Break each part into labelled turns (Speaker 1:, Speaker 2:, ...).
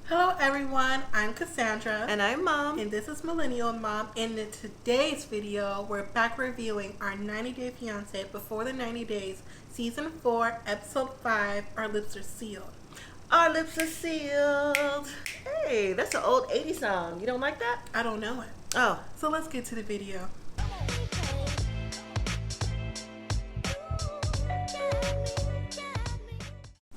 Speaker 1: Hello everyone, I'm Cassandra.
Speaker 2: And I'm Mom.
Speaker 1: And this is Millennial and Mom. And in today's video, we're back reviewing our 90-Day Fiancé Before the 90 Days, Season 4, Episode 5, Our Lips Are Sealed.
Speaker 2: Our lips are sealed. Hey, that's an old 80s song. You don't like that?
Speaker 1: I don't know it.
Speaker 2: Oh.
Speaker 1: So let's get to the video.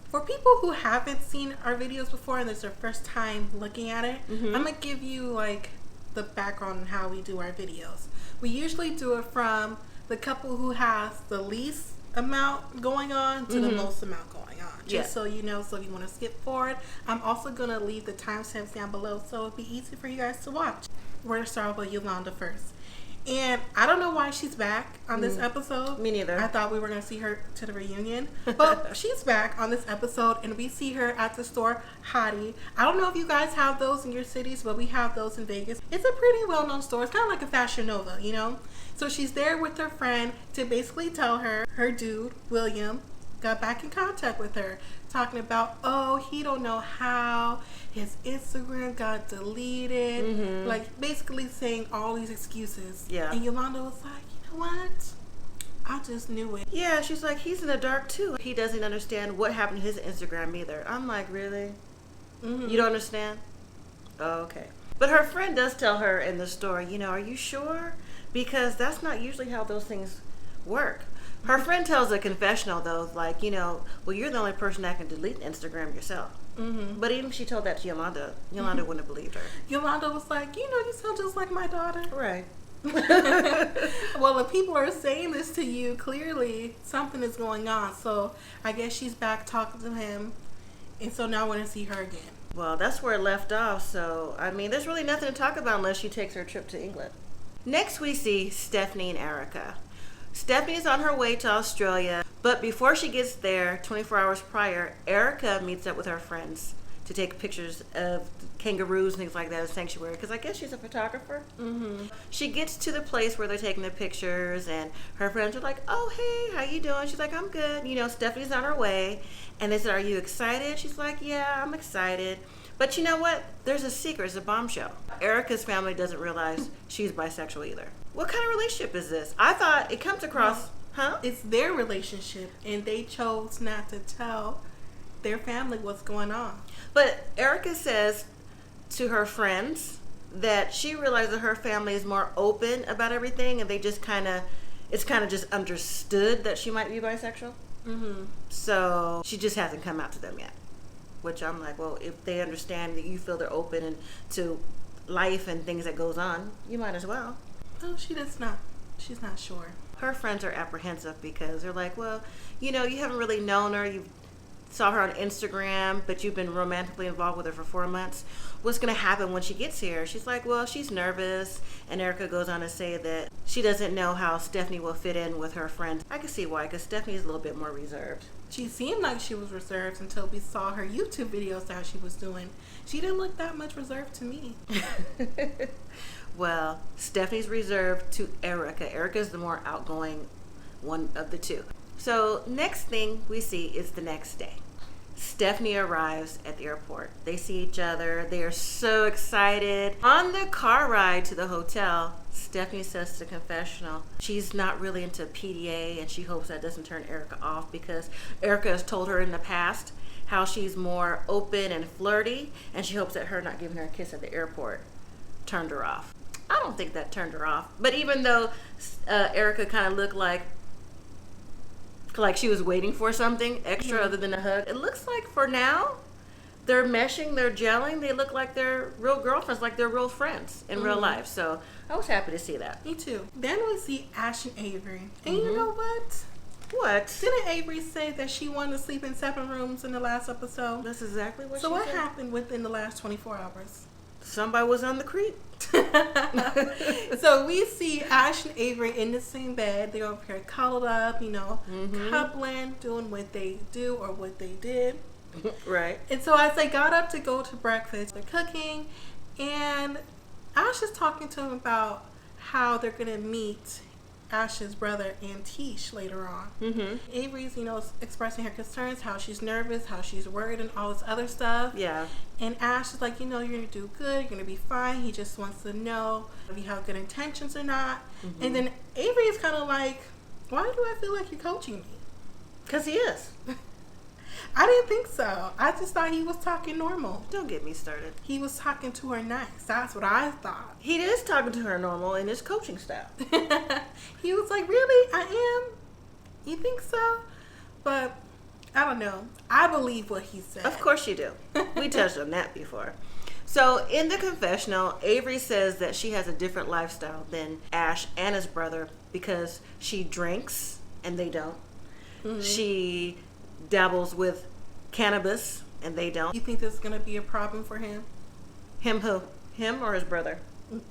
Speaker 1: For people who haven't seen our videos before and it's their first time looking at it, I'm going to give you like the background on how we do our videos. We usually do it from the couple who has the least amount going on to the most amount going on. Just so you know, so if you want to skip forward, I'm also going to leave the timestamps down below so it'll be easy for you guys to watch. We're going to start with Yolanda first. And I don't know why she's back on this episode.
Speaker 2: Me neither.
Speaker 1: I thought we were going to see her to the reunion. But she's back on this episode, and we see her at the store, Hottie. I don't know if you guys have those in your cities, but we have those in Vegas. It's a pretty well-known store. It's kind of like a Fashion Nova, you know? So she's there with her friend to basically tell her, her dude, William, got back in contact with her, talking about, oh, he don't know how his Instagram got deleted, like basically saying all these excuses. Yeah. And Yolanda was like, you know what? I just knew it.
Speaker 2: Yeah, she's like, he's in the dark too. He doesn't understand what happened to his Instagram either. I'm like, really? You don't understand? Oh, okay. But her friend does tell her in the store, you know, are you sure? Because that's not usually how those things work. Her friend tells a confessional though, like, you know, well, you're the only person that can delete Instagram yourself. But even if she told that to Yolanda, Yolanda wouldn't have believed her.
Speaker 1: Yolanda was like, you know, you sound just like my daughter.
Speaker 2: Right.
Speaker 1: Well, if people are saying this to you, clearly something is going on. So I guess she's back talking to him. And so now I want to see her again.
Speaker 2: Well, that's where it left off. So, I mean, there's really nothing to talk about unless she takes her trip to England. Next, we see Stephanie and Erica. Stephanie is on her way to Australia, but before she gets there, 24 hours prior, Erica meets up with her friends to take pictures of kangaroos and things like that in Sanctuary, because I guess she's a photographer. She gets to the place where they're taking the pictures, and her friends are like, oh, hey, how you doing? She's like, I'm good. You know, Stephanie's on her way, and they said, are you excited? She's like, yeah, I'm excited. But you know what? There's a secret. It's a bombshell. Erica's family doesn't realize she's bisexual either. What kind of relationship is this? I thought it comes across,
Speaker 1: It's their relationship, and they chose not to tell their family what's going on.
Speaker 2: But Erica says to her friends that she realized that her family is more open about everything, and they just it's kind of just understood that she might be bisexual. So she just hasn't come out to them yet. Which I'm like, well, if they understand that you feel they're open to life and things that goes on, you might as well.
Speaker 1: No, she does not. She's not sure.
Speaker 2: Her friends are apprehensive because they're like, well, you know, you haven't really known her. You saw her on Instagram, but you've been romantically involved with her for 4 months. What's going to happen when she gets here? She's like, well, she's nervous. And Erica goes on to say that she doesn't know how Stephanie will fit in with her friends. I can see why, because Stephanie's a little bit more reserved.
Speaker 1: She seemed like she was reserved until we saw her YouTube videos that she was doing. She didn't look that much reserved to me.
Speaker 2: Well, Stephanie's reserved to Erica. Erica's the more outgoing one of the two. So next thing we see is the next day. Stephanie arrives at the airport. They see each other. They are so excited. On the car ride to the hotel, Stephanie says to the confessional she's not really into PDA, and she hopes that doesn't turn Erica off, because Erica has told her in the past how she's more open and flirty, and she hopes that her not giving her a kiss at the airport turned her off. I don't think that turned her off. But even though Erica kind of looked like she was waiting for something extra other than a hug, it looks like for now they're meshing, they're gelling, they look like they're real girlfriends, like they're real friends in real life. So I was happy to see that.
Speaker 1: Me too. Then we see Ash and Avery. And you know what?
Speaker 2: What?
Speaker 1: Didn't Avery say that she wanted to sleep in separate rooms in the last episode?
Speaker 2: That's exactly what she said.
Speaker 1: So what happened within the last 24 hours?
Speaker 2: Somebody was on the creep.
Speaker 1: So we see Ash and Avery in the same bed. They're over here cuddled up, you know, coupling, doing what they do or what they did.
Speaker 2: Right.
Speaker 1: And so as they got up to go to breakfast, they're cooking, and Ash is talking to him about how they're going to meet Ash's brother and Tish later on. Mm-hmm. Avery's, expressing her concerns, how she's nervous, how she's worried, and all this other stuff.
Speaker 2: Yeah.
Speaker 1: And Ash is like, you're going to do good, you're going to be fine. He just wants to know if you have good intentions or not. Mm-hmm. And then Avery is kind of like, why do I feel like you're coaching me?
Speaker 2: Because he is.
Speaker 1: I didn't think so. I just thought he was talking normal.
Speaker 2: Don't get me started.
Speaker 1: He was talking to her nice. That's what I thought.
Speaker 2: He is talking to her normal in his coaching style.
Speaker 1: He was like, really? I am? You think so? But I don't know. I believe what he said.
Speaker 2: Of course you do. We touched on that before. So in the confessional, Avery says that she has a different lifestyle than Ash and his brother because she drinks and they don't. Mm-hmm. She dabbles with cannabis and they don't.
Speaker 1: You think this is going to be a problem for him?
Speaker 2: Him who? Him or his brother?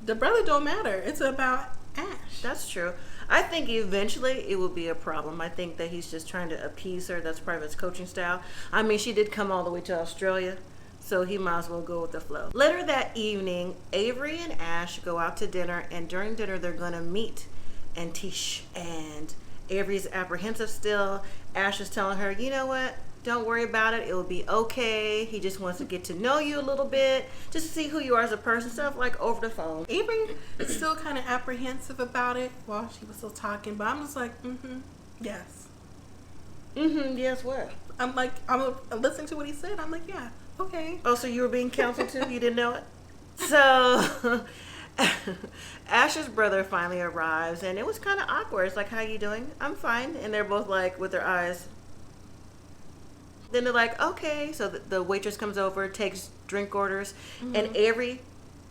Speaker 1: The brother don't matter. It's about Ash.
Speaker 2: That's true. I think eventually it will be a problem. I think that he's just trying to appease her. That's part of his coaching style. I mean, she did come all the way to Australia, so he might as well go with the flow. Later that evening, Avery and Ash go out to dinner, and during dinner they're going to meet and Tish. And Avery's apprehensive still. Ash is telling her, you know what? Don't worry about it. It will be okay. He just wants to get to know you a little bit, just to see who you are as a person, stuff like over the phone.
Speaker 1: Avery is still kind of apprehensive about it while she was still talking, but I'm just like, yes.
Speaker 2: Yes, what?
Speaker 1: I'm like, I'm listening to what he said. I'm like, yeah, okay.
Speaker 2: Oh, so you were being counseled too? You didn't know it? So Ash's brother finally arrives, and it was kind of awkward. It's like, how you doing? I'm fine. And they're both like, with their eyes. Then they're like, okay. So the waitress comes over, takes drink orders, and Avery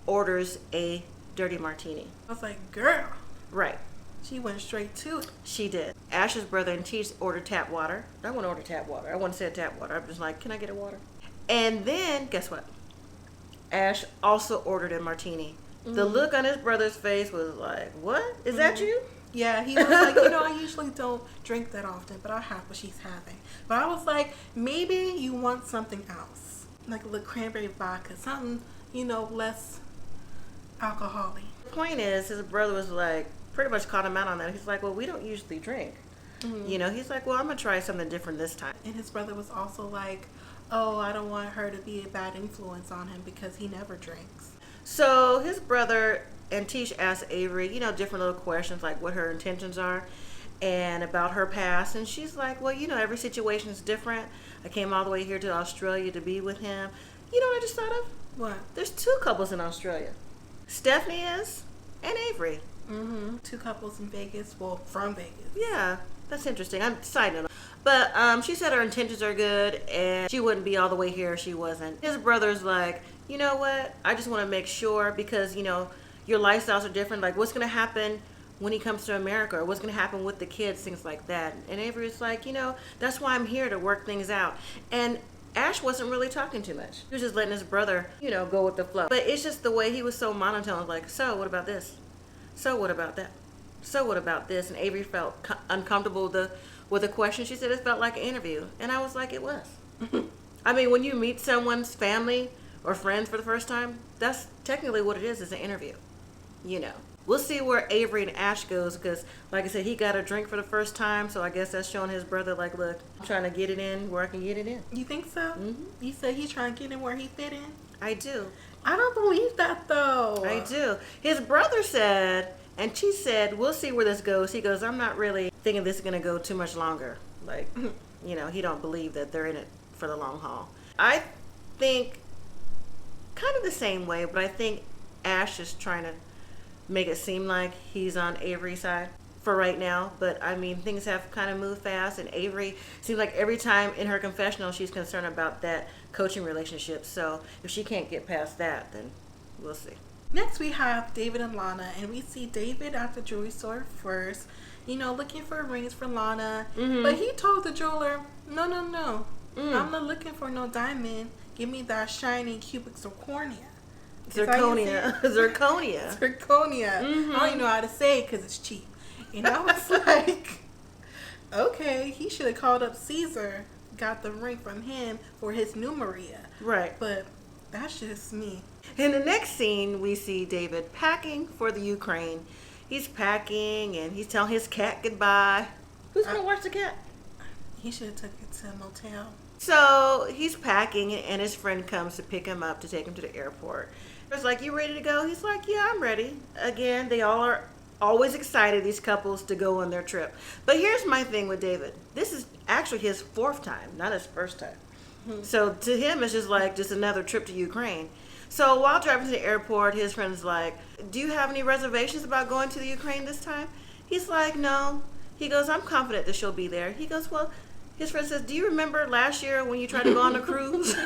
Speaker 2: orders a dirty martini.
Speaker 1: I was like, girl.
Speaker 2: Right.
Speaker 1: She went straight to it.
Speaker 2: She did. Ash's brother and Tish ordered tap water. I want to order tap water. I want to say tap water. I'm just like, can I get a water? And then, guess what? Ash also ordered a martini. The look on his brother's face was like, what? Is that you?
Speaker 1: Yeah, he was like, I usually don't drink that often, but I'll have what she's having. But I was like, maybe you want something else. Like a little cranberry vodka, something, less alcoholic.
Speaker 2: The point is, his brother was like, pretty much caught him out on that. He's like, well, we don't usually drink. He's like, well, I'm going to try something different this time.
Speaker 1: And his brother was also like, oh, I don't want her to be a bad influence on him because he never drinks.
Speaker 2: So his brother and Tish asked Avery, different little questions like what her intentions are and about her past. And she's like, well, every situation is different. I came all the way here to Australia to be with him. You know what I just thought of?
Speaker 1: What?
Speaker 2: There's 2 couples in Australia. Stephanie is and Avery.
Speaker 1: 2 couples in Vegas. Well, from Vegas.
Speaker 2: Yeah, that's interesting. I'm side note. But she said her intentions are good and she wouldn't be all the way here if she wasn't. His brother's like, you know what? I just want to make sure because, your lifestyles are different. Like, what's going to happen when he comes to America? Or what's going to happen with the kids? Things like that. And Avery's like, that's why I'm here to work things out. And Ash wasn't really talking too much. He was just letting his brother, go with the flow. But it's just the way he was so monotone. Like, so what about this? So what about that? So what about this? And Avery felt uncomfortable with the question. She said it felt like an interview. And I was like, it was. I mean, when you meet someone's family or friends for the first time, that's technically what it is an interview. We'll see where Avery and Ash goes because, like I said, he got a drink for the first time, so I guess that's showing his brother, like, look, I'm trying to get it in where I can get it in.
Speaker 1: You think so? You said he's trying to get in where he fit in?
Speaker 2: I do.
Speaker 1: I don't believe that, though.
Speaker 2: I do. His brother said, and she said, we'll see where this goes. He goes, I'm not really thinking this is going to go too much longer. Like, he don't believe that they're in it for the long haul. I think kind of the same way, but I think Ash is trying to make it seem like he's on Avery's side for right now. But I mean, things have kind of moved fast, and Avery seems like every time in her confessional she's concerned about that coaching relationship. So if she can't get past that, then we'll see.
Speaker 1: Next we have David and Lana, and we see David at the jewelry store first, looking for rings for Lana. But he told the jeweler, no, I'm not looking for no diamond. Give me that shiny cubic zirconia.
Speaker 2: Zirconia.
Speaker 1: I don't even know how to say it because it's cheap. And I was like, okay, he should have called up Caesar, got the ring from him for his new Maria.
Speaker 2: Right.
Speaker 1: But that's just me.
Speaker 2: In the next scene, we see David packing for the Ukraine. he's packing and he's telling his cat goodbye. Who's going to watch the cat?
Speaker 1: He should have took it to a motel.
Speaker 2: So he's packing and his friend comes to pick him up to take him to the airport. It's like, you ready to go? He's like, yeah, I'm ready. Again, they all are always excited, these couples, to go on their trip. But here's my thing with David. This is actually his 4th time, not his 1st time. So to him, it's just another trip to Ukraine. So while driving to the airport, his friend's like, do you have any reservations about going to the Ukraine this time? He's like, no. He goes, I'm confident that she'll be there. He goes, well, his friend says, do you remember last year when you tried to go on a cruise?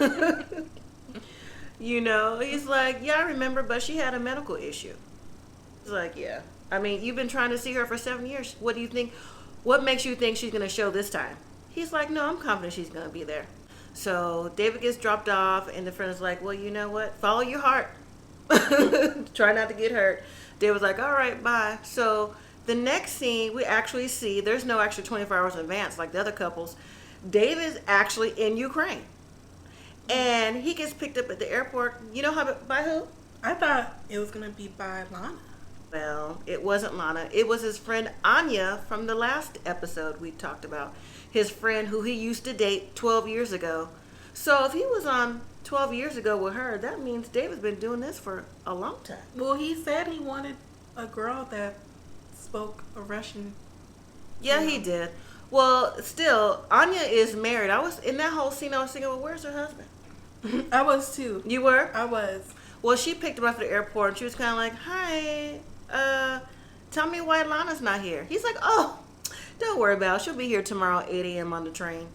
Speaker 2: You know, he's like, yeah, I remember, but she had a medical issue. He's like, yeah. I mean, you've been trying to see her for 7 years. What do you think? What makes you think she's going to show this time? He's like, no, I'm confident she's going to be there. So David gets dropped off, and the friend is like, well, you know what? Follow your heart. Try not to get hurt. David's like, all right, bye. So the next scene, we actually see, there's no actually 24 hours in advance like the other couples. David's actually in Ukraine. And he gets picked up at the airport. You know how, by who?
Speaker 1: I thought it was going to be by Lana.
Speaker 2: Well, it wasn't Lana. It was his friend Anya from the last episode we talked about. His friend who he used to date 12 years ago. So if he was on 12 years ago with her, that means David's been doing this for a long time.
Speaker 1: Well, he said he wanted a girl that spoke a Russian.
Speaker 2: Yeah, he did. Well, still, Anya is married. I was in that whole scene. I was thinking, well, where's her husband?
Speaker 1: I was too.
Speaker 2: You were?
Speaker 1: I was.
Speaker 2: Well, she picked him up at the airport, and she was kind of like, hi, tell me why Lana's not here. He's like, oh, don't worry about it. She'll be here tomorrow at 8 a.m. on the train.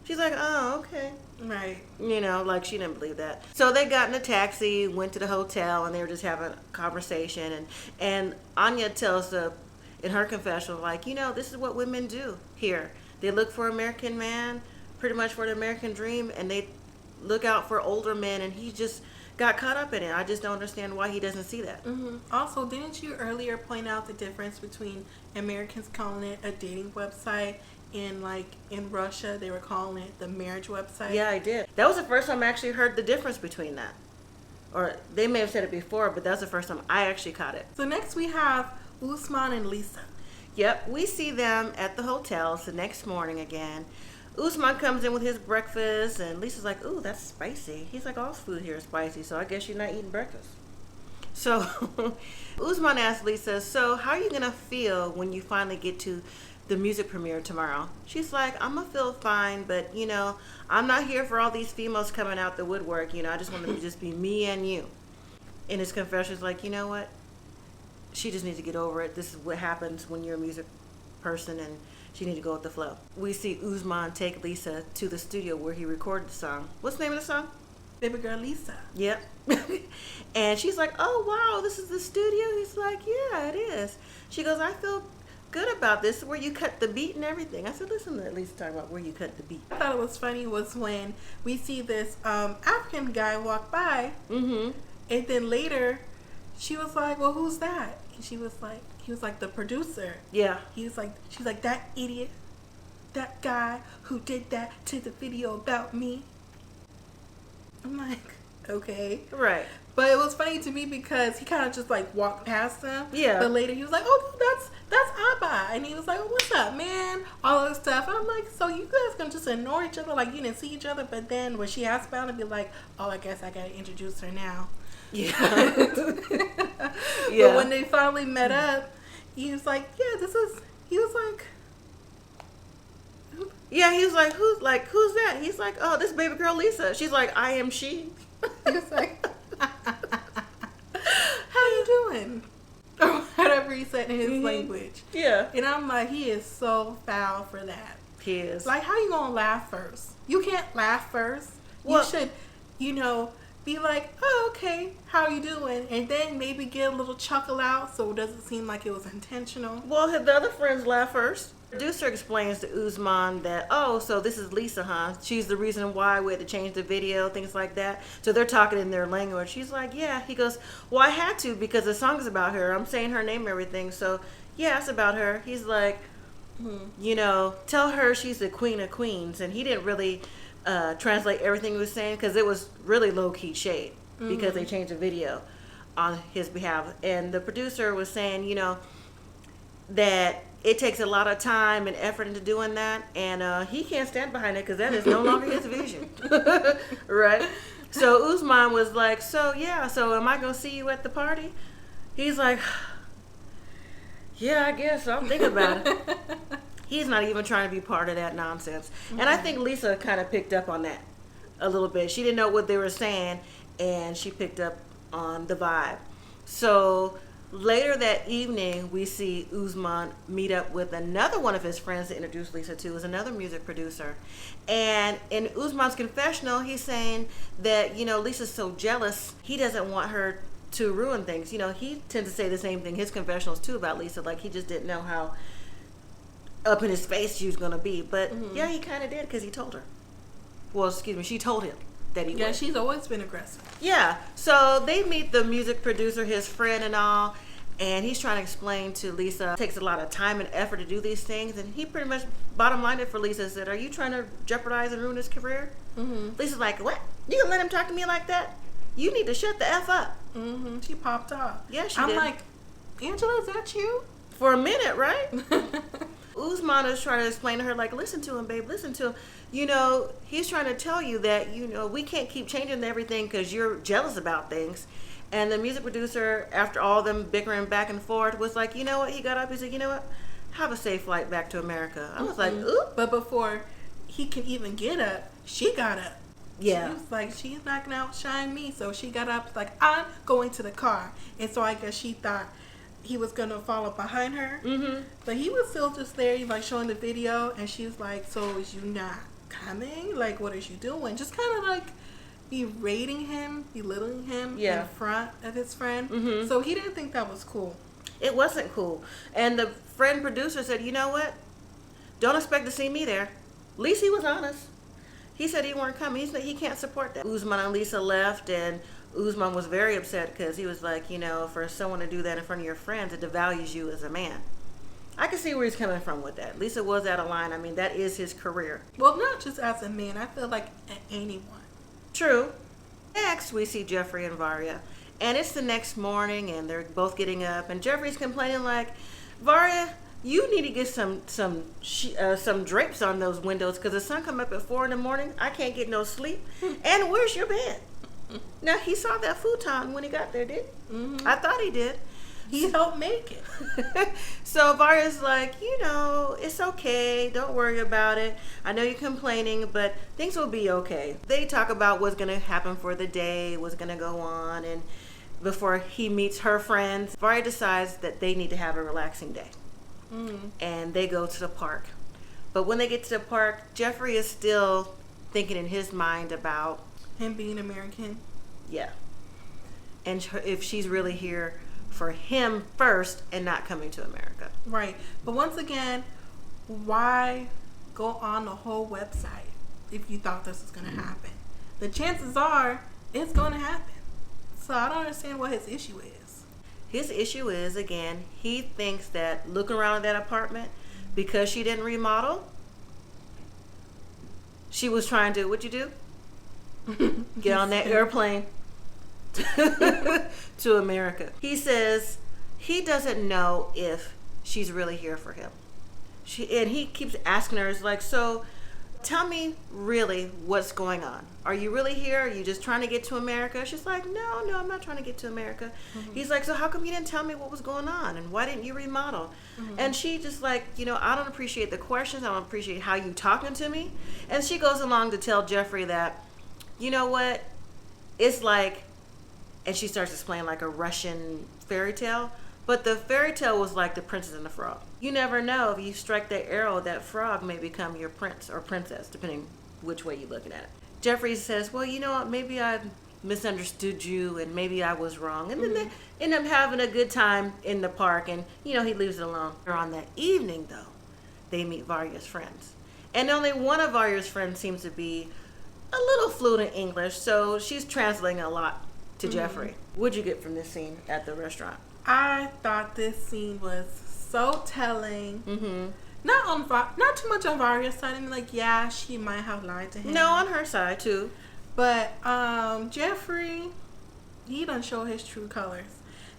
Speaker 2: She's like, oh, okay.
Speaker 1: Right.
Speaker 2: You know, like she didn't believe that. So they got in a taxi, went to the hotel, and they were just having a conversation. And Anya tells in her confession, like, you know, this is what women do here. They look for American man, pretty much for the American dream, and they look out for older men, and he just got caught up in it. I just don't understand why he doesn't see that.
Speaker 1: Mm-hmm. Also, didn't you earlier point out the difference between Americans calling it a dating website and like in Russia they were calling it the marriage website?
Speaker 2: Yeah, I did. That was the first time I actually heard the difference between that. Or they may have said it before, but that's the first time I actually caught it.
Speaker 1: So next we have Usman and Lisa.
Speaker 2: Yep, we see them at the hotels the next morning again. Usman comes in with his breakfast, and Lisa's like, ooh, that's spicy. He's like, all food here is spicy, so I guess you're not eating breakfast. So Usman asks Lisa, so how are you going to feel when you finally get to the music premiere tomorrow? She's like, I'm going to feel fine, but, you know, I'm not here for all these females coming out the woodwork. You know, I just want to just be me and you. In his confession, is like, you know what? She just needs to get over it. This is what happens when you're a music person, and she needs to go with the flow. We see Usman take Lisa to the studio where he recorded the song. What's the name of the song?
Speaker 1: Baby girl Lisa.
Speaker 2: Yep. And she's like, oh, wow, this is the studio? He's like, yeah, it is. She goes, I feel good about this, where you cut the beat and everything. I said, listen to Lisa talk about where you cut the beat.
Speaker 1: I thought it was funny was when we see this African guy walk by,
Speaker 2: Mm-hmm.
Speaker 1: and then later she was like, well, who's that? And he was like the producer.
Speaker 2: Yeah.
Speaker 1: She's like, that idiot, that guy who did that to the video about me. I'm like, okay.
Speaker 2: Right.
Speaker 1: But it was funny to me because he kind of just like walked past them.
Speaker 2: Yeah.
Speaker 1: But later he was like, oh, that's Abba. And he was like, oh, what's up, man? All this stuff. And I'm like, so you guys gonna just ignore each other like you didn't see each other? But then when she asked about it, be like, oh, I guess I gotta introduce her now.
Speaker 2: Yeah.
Speaker 1: Yeah. But when they finally met up, he was like, yeah, he was like,
Speaker 2: yeah, he was like, who's that? He's like, oh, this baby girl Lisa. She's like, I am she.
Speaker 1: he was like, how you doing? Or whatever he said in his language.
Speaker 2: Yeah.
Speaker 1: And I'm like, he is so foul for that.
Speaker 2: He is.
Speaker 1: Like, how you gonna laugh first? You can't laugh first.
Speaker 2: Well,
Speaker 1: you should, be like, oh, okay, how are you doing? And then maybe get a little chuckle out so it doesn't seem like it was intentional.
Speaker 2: Well, the other friends laugh first. The producer explains to Usman that, oh, so this is Lisa, huh? She's the reason why we had to change the video, things like that. So they're talking in their language. She's like, yeah. He goes, well, I had to because the song is about her. I'm saying her name and everything. So, yeah, it's about her. He's like, tell her she's the queen of queens. And he didn't really translate everything he was saying because it was really low-key shade because they changed the video on his behalf. And the producer was saying, that it takes a lot of time and effort into doing that, and he can't stand behind it because that is no longer his vision. Right? So Usman was like, so am I going to see you at the party? He's like, yeah, I guess I'll think about it. He's not even trying to be part of that nonsense. Mm-hmm. And I think Lisa kind of picked up on that a little bit. She didn't know what they were saying, and she picked up on the vibe. So later that evening, we see Usman meet up with another one of his friends to introduce Lisa to, is another music producer. And in Usman's confessional, he's saying that, Lisa's so jealous, he doesn't want her to ruin things. He tends to say the same thing, his confessionals too, about Lisa. Like, he just didn't know how up in his face she was going to be. But yeah, he kind of did, because he told her. Well, excuse me, she told him that he would.
Speaker 1: Yeah, she's always been aggressive.
Speaker 2: Yeah, so they meet the music producer, his friend and all, and he's trying to explain to Lisa it takes a lot of time and effort to do these things, and he pretty much bottom lined it for Lisa, said, are you trying to jeopardize and ruin his career? Lisa's like, what? You gonna let him talk to me like that? You need to shut the F up.
Speaker 1: She popped off.
Speaker 2: Yeah, she
Speaker 1: did.
Speaker 2: I'm
Speaker 1: like, Angela, is that you?
Speaker 2: For a minute, right? Usman is trying to explain to her, like, listen to him, babe, listen to him. He's trying to tell you that, we can't keep changing everything because you're jealous about things. And the music producer, after all them bickering back and forth, was like, you know what? He got up, he said, you know what? Have a safe flight back to America. I was like, ooh.
Speaker 1: But before he can even get up, she got up.
Speaker 2: Yeah.
Speaker 1: She was like, she's not going to outshine me. So she got up, like, I'm going to the car. And so I guess she thought he was going to follow behind her. But he was still just there, like, showing the video. And she was like, so is you not coming? Like, what is you doing? Just kind of like berating him, belittling him in front of his friend. So he didn't think that was cool.
Speaker 2: It wasn't cool. And the friend producer said, you know what? Don't expect to see me there. At least he was honest. He said he weren't coming. He said he can't support that. Usman and Lisa left, and Usman was very upset because he was like, for someone to do that in front of your friends, it devalues you as a man. I can see where he's coming from with that. Lisa was out of line. I mean, that is his career.
Speaker 1: Well, not just as a man. I feel like anyone.
Speaker 2: True. Next, we see Geoffery and Varya. And it's the next morning, and they're both getting up. And Geoffrey's complaining like, Varya, you need to get some drapes on those windows because the sun come up at 4 a.m. I can't get no sleep. And where's your bed? Now, he saw that futon when he got there, didn't he? I thought he did.
Speaker 1: He helped make it.
Speaker 2: So Varya's like, it's okay. Don't worry about it. I know you're complaining, but things will be okay. They talk about what's going to happen for the day, what's going to go on. And before he meets her friends, Varya decides that they need to have a relaxing day. And they go to the park. But when they get to the park, Geoffery is still thinking in his mind about
Speaker 1: him being American.
Speaker 2: Yeah. And if she's really here for him first and not coming to America.
Speaker 1: Right. But once again, why go on the whole website if you thought this was going to happen? The chances are it's going to happen. So I don't understand what his issue is.
Speaker 2: His issue is, again, he thinks that looking around at that apartment, because she didn't remodel, she was trying to, what'd you do? Get on that airplane to America. He says he doesn't know if she's really here for him. And he keeps asking her, like, so tell me really what's going on. Are you really here? Are you just trying to get to America? She's like, no, I'm not trying to get to America. He's like, so how come you didn't tell me what was going on? And why didn't you remodel? And she just like, I don't appreciate the questions. I don't appreciate how you talking to me. And she goes along to tell Geoffery that, you know what? It's like, and she starts explaining like a Russian fairy tale. But the fairy tale was like the Princess and the Frog. You never know, if you strike that arrow, that frog may become your prince or princess, depending which way you're looking at it. Geoffery says, well, you know what, maybe I misunderstood you and maybe I was wrong. And then they end up having a good time in the park, and he leaves it alone. On that evening, though, they meet Varya's friends. And only one of Varya's friends seems to be a little fluent in English, so she's translating a lot to Geoffery. What'd you get from this scene at the restaurant?
Speaker 1: I thought this scene was so telling. Not too much on Varya's side. I mean, like, yeah, she might have lied to him.
Speaker 2: No, on her side too.
Speaker 1: But Geoffery, he done show his true colors.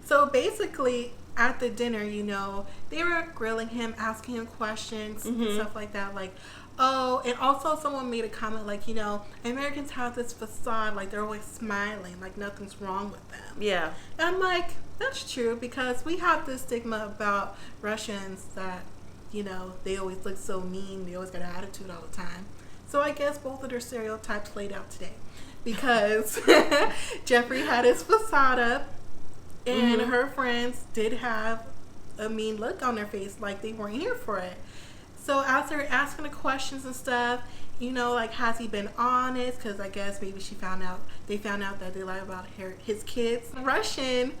Speaker 1: So basically, at the dinner, they were grilling him, asking him questions and stuff like that. Like, oh, and also someone made a comment like, Americans have this facade, like they're always smiling, like nothing's wrong with them.
Speaker 2: Yeah.
Speaker 1: And I'm like, that's true, because we have this stigma about Russians that, they always look so mean, they always got an attitude all the time. So I guess both of their stereotypes played out today. Because Geoffery had his facade up, and her friends did have a mean look on their face, like they weren't here for it. So as they were asking the questions and stuff, like, has he been honest? Because I guess maybe they found out that they lied about his kids. Russian,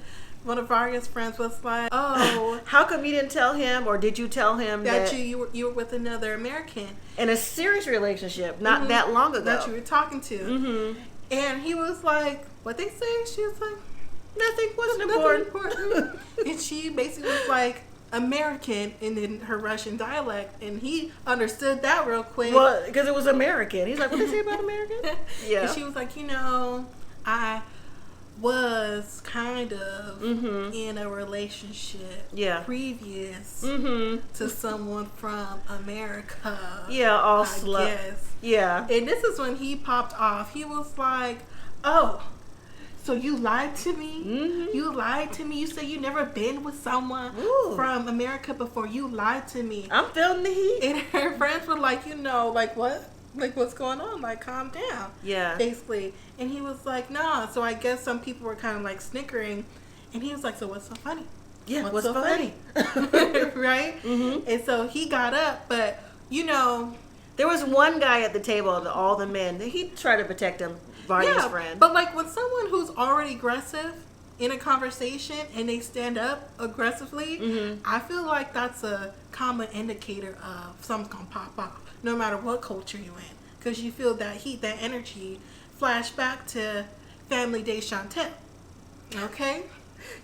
Speaker 1: one of Varya's friends was like, oh,
Speaker 2: how come you didn't tell him, or did you tell him that
Speaker 1: you were with another American
Speaker 2: in a serious relationship not that long ago
Speaker 1: that you were talking to? And he was like, what they say? She was like, nothing important. And she basically was like, American, and in her Russian dialect, and he understood that real quick.
Speaker 2: Well, because it was American. He's like, what they say about American? Yeah.
Speaker 1: And she was like, I was kind of in a relationship previous to someone from America.
Speaker 2: Yeah, all slut. Yes. Yeah.
Speaker 1: And this is when he popped off. He was like, oh, so you lied to me? You lied to me? You said you never been with someone from America before. You lied to me.
Speaker 2: I'm feeling the heat.
Speaker 1: And her friends were like, like what? Like, what's going on? Like, calm down.
Speaker 2: Yeah.
Speaker 1: Basically. And he was like, nah. So I guess some people were kind of like snickering. And he was like, so what's so funny?
Speaker 2: Yeah, what's so funny?
Speaker 1: Right? And so he got up, but,
Speaker 2: there was one guy at the table, all the men. He tried to protect him, Varya's friend.
Speaker 1: But like when someone who's already aggressive in a conversation and they stand up aggressively, I feel like that's a common indicator of something's gonna pop off, no matter what culture you're in, because you feel that heat, that energy, flash back to Family Day Chantel. Okay.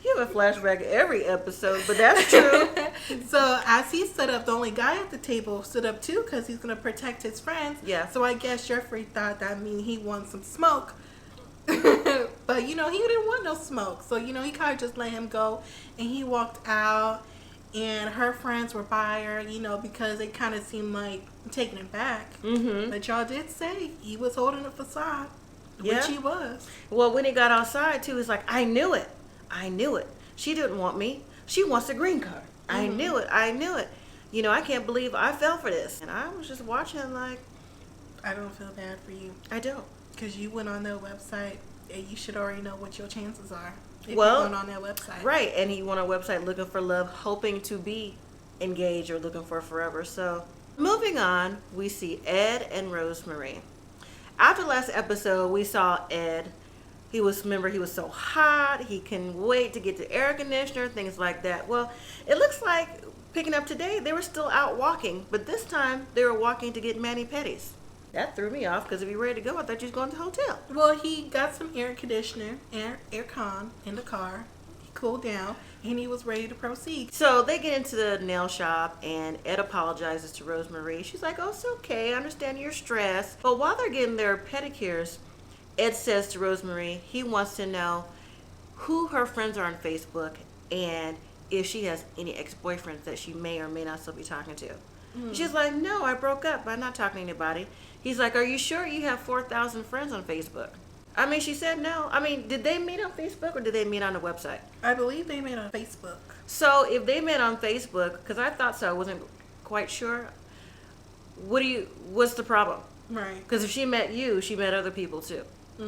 Speaker 2: You have a flashback every episode, but that's true.
Speaker 1: So as he stood up, the only guy at the table stood up too, because he's going to protect his friends.
Speaker 2: Yeah.
Speaker 1: So I guess Geoffery thought that mean he wants some smoke. But, he didn't want no smoke. So, he kind of just let him go. And he walked out, and her friends were by her, because they kind of seemed like taking it back. But y'all did say he was holding a facade, which he was.
Speaker 2: Well, when he got outside, too, he's like, I knew it. She didn't want me. She wants a green card. I knew it. I can't believe I fell for this. And I was just watching like,
Speaker 1: I don't feel bad for you.
Speaker 2: I don't.
Speaker 1: Because you went on their website and you should already know what your chances are if you went on their website.
Speaker 2: Right. And he went on a website looking for love, hoping to be engaged or looking for forever. So moving on, we see Ed and Rosemary. After last episode, we saw Ed. He was so hot. He couldn't wait to get the air conditioner, things like that. Well, it looks like picking up today, they were still out walking, but this time they were walking to get mani-pedis. That threw me off because if you're ready to go, I thought you was going to the hotel.
Speaker 1: Well, he got some air conditioner, air con in the car. He cooled down and he was ready to proceed.
Speaker 2: So they get into the nail shop and Ed apologizes to Rosemary. She's like, oh, it's okay. I understand you're stressed. But while they're getting their pedicures, Ed says to Rosemary he wants to know who her friends are on Facebook and if she has any ex-boyfriends that she may or may not still be talking to. She's like, no, I broke up. I'm not talking to anybody. He's like, are you sure you have 4,000 friends on Facebook? I mean, she said no. I mean, did they meet on Facebook or did they meet on the website?
Speaker 1: I believe they met on Facebook.
Speaker 2: So if they met on Facebook, because I thought so, I wasn't quite sure. What's the problem?
Speaker 1: Right.
Speaker 2: Because if she met you, she met other people too.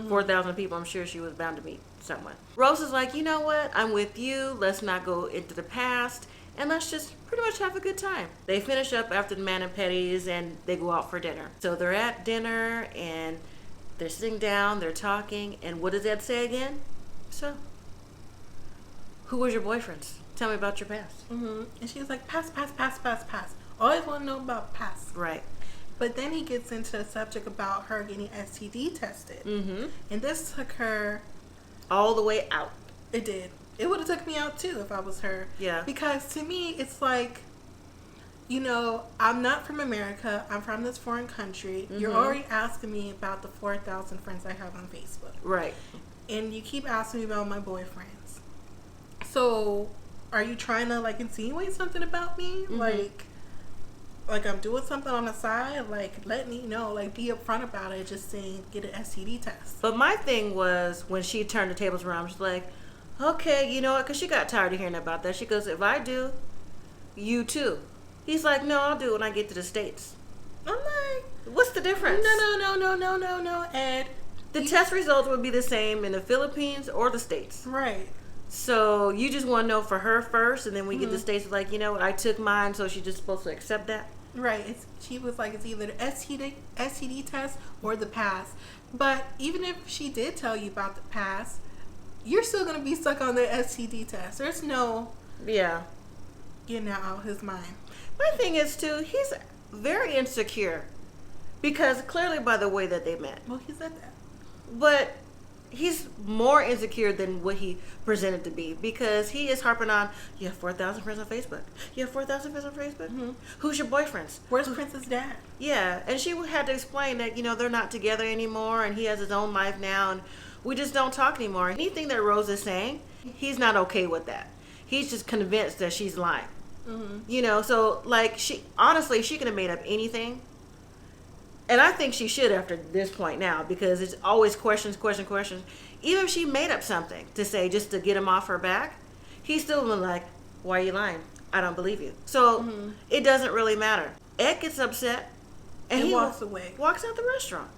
Speaker 2: 4,000 people, I'm sure she was bound to meet someone. Rose is like, you know what? I'm with you. Let's not go into the past. And let's just pretty much have a good time. They finish up after the mani-pedis and they go out for dinner. So they're at dinner and they're sitting down, they're talking. And what does Ed say again? So, who was your boyfriends? Tell me about your past.
Speaker 1: And she was like, pass. Always want to know about past.
Speaker 2: Right.
Speaker 1: But then he gets into a subject about her getting STD tested. And this took her
Speaker 2: all the way out.
Speaker 1: It did. It would have took me out too if I was her.
Speaker 2: Yeah.
Speaker 1: Because to me, it's like, I'm not from America. I'm from this foreign country. You're already asking me about the 4,000 friends I have on Facebook.
Speaker 2: Right.
Speaker 1: And you keep asking me about my boyfriends. So are you trying to like insinuate something about me? Like I'm doing something on the side? Like, let me know. Like, be upfront about it. Just saying, get an STD test.
Speaker 2: But my thing was when she turned the tables around, she's like, okay, you know what? Because she got tired of hearing about that. She goes, if I do, you too. He's like, no, I'll do it when I get to the States.
Speaker 1: I'm like,
Speaker 2: what's the difference?
Speaker 1: No, Ed.
Speaker 2: The test results would be the same in the Philippines or the States.
Speaker 1: Right.
Speaker 2: So you just want to know for her first, and then we get the States, like, you know what, I took mine, so she's just supposed to accept that?
Speaker 1: Right. She was like, it's either the STD test or the pass. But even if she did tell you about the pass, you're still going to be stuck on the STD test. There's no getting that out of his mind.
Speaker 2: My thing is, too, he's very insecure. Because clearly by the way that they met.
Speaker 1: Well, he said that.
Speaker 2: But he's more insecure than what he presented to be, because he is harping on, you have 4,000 friends on Facebook. You have 4,000 friends on Facebook? Mm-hmm. Who's your boyfriends?
Speaker 1: Where's Prince's dad?
Speaker 2: Yeah, and she had to explain that, you know, they're not together anymore, and he has his own life now, and we just don't talk anymore. Anything that Rose is saying, he's not okay with that. He's just convinced that she's lying. Mm-hmm. You know, so, like, she could have made up anything. And I think she should after this point now, because it's always questions. Even if she made up something to say just to get him off her back, he's still been like, why are you lying? I don't believe you. So it doesn't really matter. Ed gets upset and he
Speaker 1: walks away.
Speaker 2: Walks out the restaurant.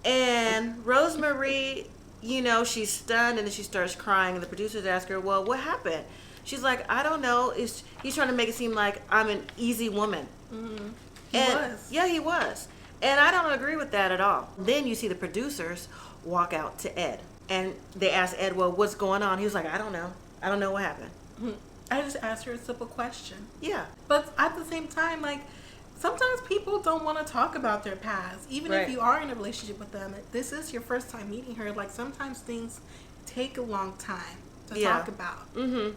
Speaker 2: And Rosemary, you know, she's stunned, and then she starts crying, and the producers ask her, well, what happened? She's like, I don't know. He's trying to make it seem like I'm an easy woman. Mm-hmm. He was. Yeah, he was. And I don't agree with that at all. Then you see the producers walk out to Ed. And they ask Ed, well, what's going on? He was like, I don't know. I don't know what happened.
Speaker 1: I just asked her a simple question.
Speaker 2: Yeah.
Speaker 1: But at the same time, like, sometimes people don't want to talk about their past. Even if you are in a relationship with them. This is your first time meeting her. Like, sometimes things take a long time to talk about. Mm-hmm.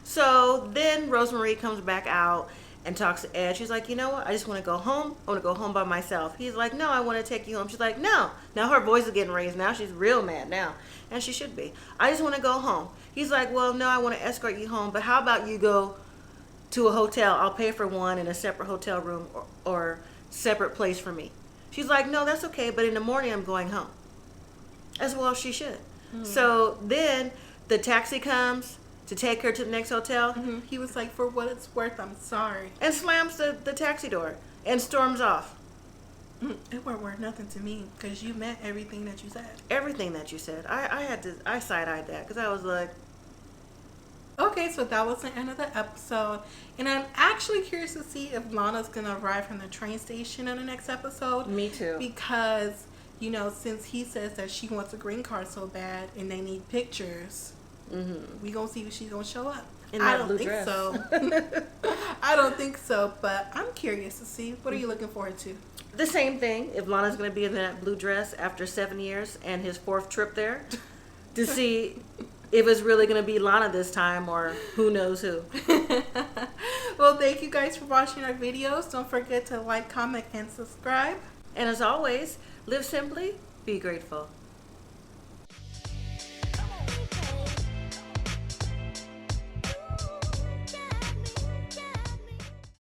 Speaker 2: So then Rosemary comes back out and talks to Ed. She's like, you know what? I just want to go home. I want to go home by myself. He's like, no, I want to take you home. She's like, no. Now her voice is getting raised. Now she's real mad now. And she should be. I just want to go home. He's like, well, no, I want to escort you home. But how about you go to a hotel? I'll pay for one in a separate hotel room or separate place for me. She's like, no, that's okay. But in the morning, I'm going home. As well, she should. Mm-hmm. So then the taxi comes to take her to the next hotel.
Speaker 1: Mm-hmm. He was like, for what it's worth, I'm sorry.
Speaker 2: And slams the taxi door and storms off.
Speaker 1: It weren't worth nothing to me, because you meant everything that you said.
Speaker 2: Everything that you said. I side-eyed that, because I was like...
Speaker 1: Okay, so that was the end of the episode. And I'm actually curious to see if Lana's going to arrive from the train station in the next episode.
Speaker 2: Me too.
Speaker 1: Because, you know, since he says that she wants a green card so bad and they need pictures... we gonna see if she's gonna show up. I don't think so. I don't think so, but I'm curious to see. What are you looking forward to?
Speaker 2: The same thing. If Lana's gonna be in that blue dress after 7 years and his 4th trip there, to see if it's really gonna be Lana this time or who knows who.
Speaker 1: Well, thank you guys for watching our videos. Don't forget to like, comment, and subscribe.
Speaker 2: And as always, live simply, be grateful.